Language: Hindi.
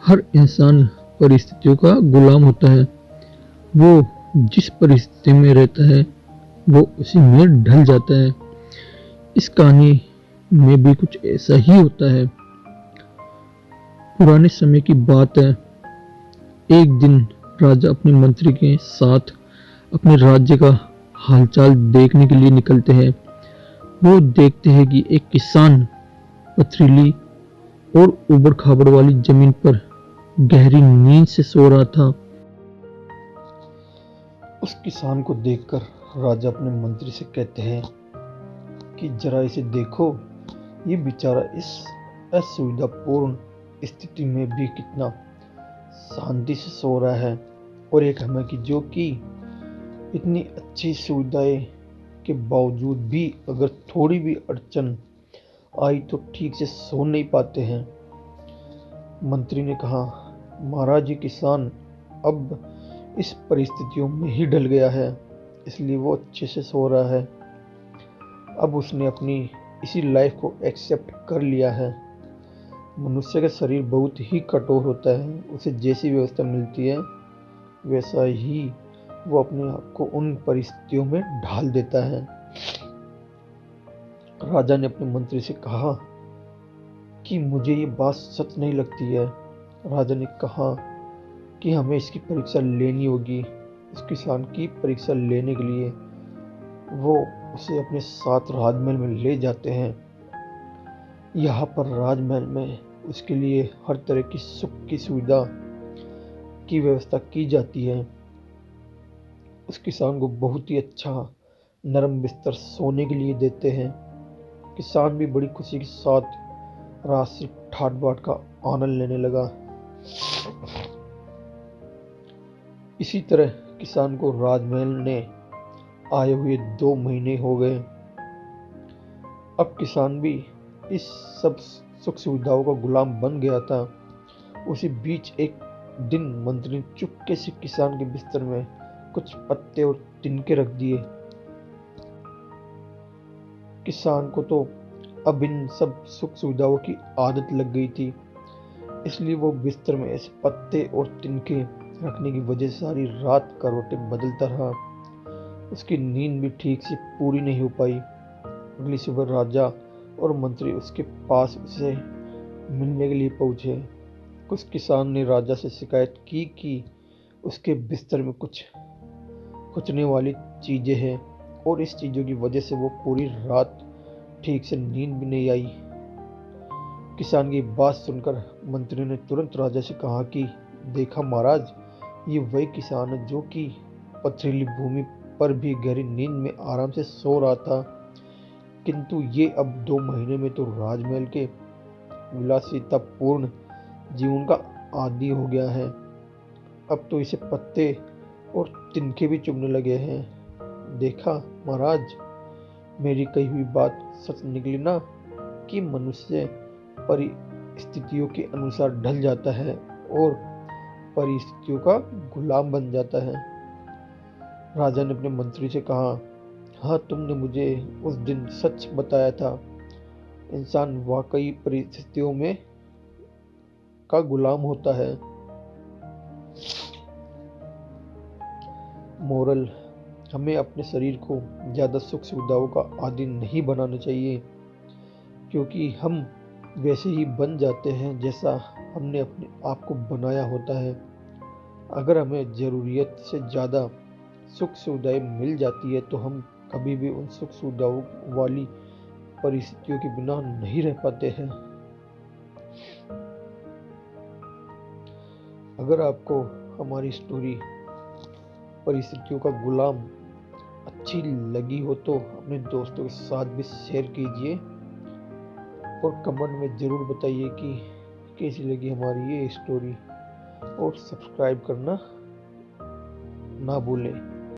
हर इंसान परिस्थितियों का गुलाम होता है। वो जिस परिस्थिति में रहता है वो उसी में ढल जाता है। इस कहानी में भी कुछ ऐसा ही होता है। पुराने समय की बात है। एक दिन राजा अपने मंत्री के साथ अपने राज्य का हालचाल देखने के लिए निकलते हैं। वो देखते हैं कि एक किसान पथरीली और ऊबड़-खाबड़ वाली जमीन पर गहरी नींद से सो रहा था। उस किसान को देखकर राजा अपने मंत्री से कहते हैं कि जरा इसे देखो, ये बेचारा इस असुविधापूर्ण स्थिति में भी कितना शांति से सो रहा है, और एक हमें कि जो कि इतनी अच्छी सुविधाएं के बावजूद भी अगर थोड़ी भी अड़चन आई तो ठीक से सो नहीं पाते हैं। मंत्री ने कहा, महाराज ये किसान अब इस परिस्थितियों में ही ढल गया है, इसलिए वो अच्छे से सो रहा है। अब उसने अपनी इसी लाइफ को एक्सेप्ट कर लिया है। मनुष्य का शरीर बहुत ही कठोर होता है, उसे जैसी व्यवस्था मिलती है वैसा ही वो अपने आप को उन परिस्थितियों में ढाल देता है। राजा ने अपने मंत्री से कहा कि मुझे ये बात सच नहीं लगती है। राजा ने कहा कि हमें इसकी परीक्षा लेनी होगी। इस किसान की परीक्षा लेने के लिए वो उसे अपने साथ राजमहल में ले जाते हैं। यहाँ पर राजमहल में उसके लिए हर तरह की सुख की सुविधा की व्यवस्था की जाती है। उस किसान को बहुत ही अच्छा नरम बिस्तर सोने के लिए देते हैं। किसान भी बड़ी खुशी के साथ रात से ठाट बाट का आनंद लेने लगा। इसी तरह किसान को राजमहल ने आए हुए 2 महीने हो गए। अब किसान भी इस सब सुख सुविधाओं का गुलाम बन गया था। उसी बीच एक दिन मंत्री ने चुपके से किसान के बिस्तर में कुछ पत्ते और तिनके रख दिए। किसान को तो अब इन सब सुख सुविधाओं की आदत लग गई थी, इसलिए वो बिस्तर में ऐसे पत्ते और तिनके रखने की वजह से सारी रात करवटें बदलता रहा। उसकी नींद भी ठीक से पूरी नहीं हो पाई। अगली सुबह राजा और मंत्री उसके पास उसे मिलने के लिए पहुंचे। कुछ किसान ने राजा से शिकायत की कि उसके बिस्तर में कुछ कुचने वाली चीजें हैं और इस चीजों की वजह से वो पूरी रात ठीक से नींद भी नहीं आई। किसान की बात सुनकर मंत्री ने तुरंत राजा से कहा कि देखा महाराज, ये वही किसान है जो कि पथरीली भूमि पर भी गहरी नींद में आराम से सो रहा था, किंतु ये अब 2 महीने में तो राजमहल के विलासितापूर्ण जीवन का आदी हो गया है। अब तो इसे पत्ते और तिनके भी चुभने लगे हैं। देखा महाराज, मेरी कही हुई बात सच निकली ना कि मनुष्य परिस्थितियों के अनुसार ढल जाता है और परिस्थितियों का गुलाम बन जाता है। राजा ने अपने मंत्री से कहा, हाँ तुमने मुझे उस दिन सच बताया था। इंसान वाकई परिस्थितियों में का गुलाम होता है। मोरल, हमें अपने शरीर को ज़्यादा सुख सुविधाओं का आदी नहीं बनाना चाहिए, क्योंकि हम वैसे ही बन जाते हैं जैसा हमने अपने आप को बनाया होता है। अगर हमें ज़रूरियत से ज़्यादा सुख सुविधाएं मिल जाती है तो हम कभी भी उन सुख सुविधाओं वाली परिस्थितियों के बिना नहीं रह पाते हैं। अगर आपको हमारी स्टोरी परिस्थितियों का गुलाम अच्छी लगी हो तो अपने दोस्तों के साथ भी शेयर कीजिए और कमेंट में ज़रूर बताइए कि कैसी लगी हमारी ये स्टोरी, और सब्सक्राइब करना ना भूलें।